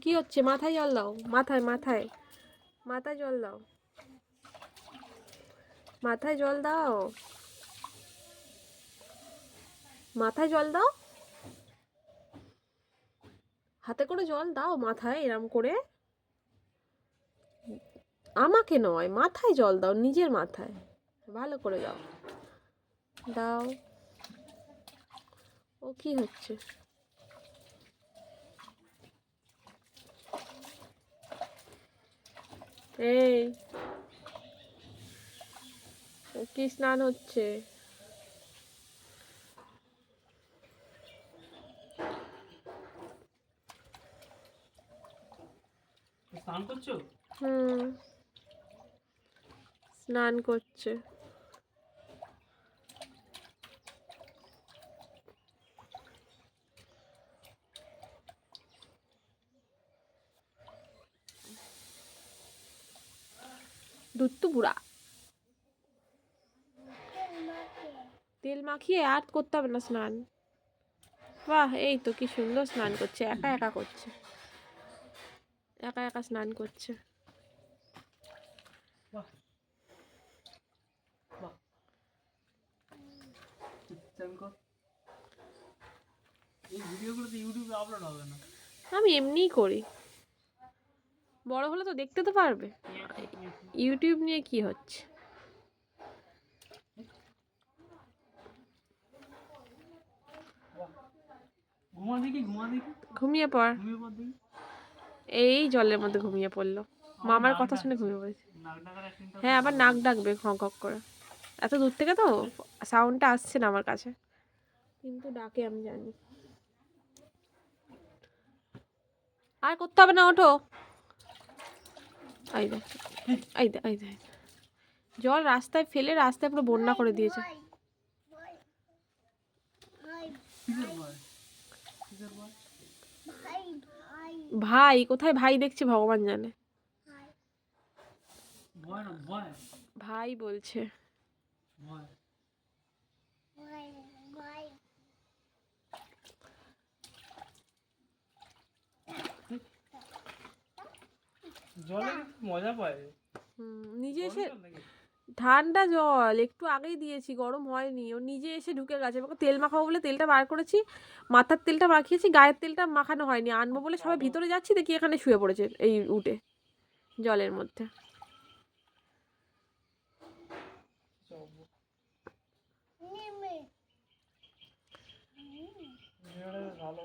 কি হচ্ছে? মাথায় জল দাও, মাথায় মাথায় মাথায় জল দাও, মাথায় জল দাও, মাথায় জল দাও, হাতে করে জল দাও মাথায় এরম করে। আমাকে নয়, মাথায় জল দাও, নিজের মাথায় ভালো করে দাও, দাও। ও কি হচ্ছে? এই ও কি স্নান হচ্ছে? স্নান করছো? স্নান করছে। দুধ তো বুড়া, তেল মাখিয়ে আর করতে হবে না স্নান। বাহ, এই তো কি সুন্দর স্নান করছে, একা একা করছে, একা একা স্নান করছে। বাহ বাহ, চান কর। এই ভিডিওগুলো তো ইউটিউবে আপলোড হবে না। আমি এমনিই করি, বড় হলে তো দেখতে তো পারবে। ইউটিউব নিয়ে কি হচ্ছে? ঘুমা দেখি, ঘুমা দেখি, ঘুমিয়ে পড়। ঘুমিয়ে পর দেখি। এই জলের মধ্যে ঘুমিয়ে পড়লো, মামার কথা শুনে ঘুমিয়ে পড়েছে। হ্যাঁ, আবার নাক ডাকবে খক খক করে, এত দূর থেকে তো সাউন্ডটা আসছে না আমার কাছে, কিন্তু ডাকে আমি জানি। আর করতে হবে না, ওঠো। এই দেখ, এই দেখ, এই দেখ, জল রাস্তায় ফেলে রাস্তায় পুরো বন্যা করে দিয়েছে। ভাই কোথায়? ভাই দেখছি ভগবান জানে। ভাই বলছে। জলে মজা পায়। নিজে এসে ঠান্ডা জল একটু আগেই দিয়েছি, গরম হয়নি, ও নিজে এসে ঢুকে গেছে। আমাকে তেল মাখাবো বলে তেলটা বার করেছি, মাথার তেলটা মাখিয়েছি, গায়ের তেলটা মাখানো হয়নি, আনবো বলে সবাই ভিতরে যাচ্ছি, দেখি এখানে শুয়ে পড়েছে এই উঠে জলের মধ্যে। ভালো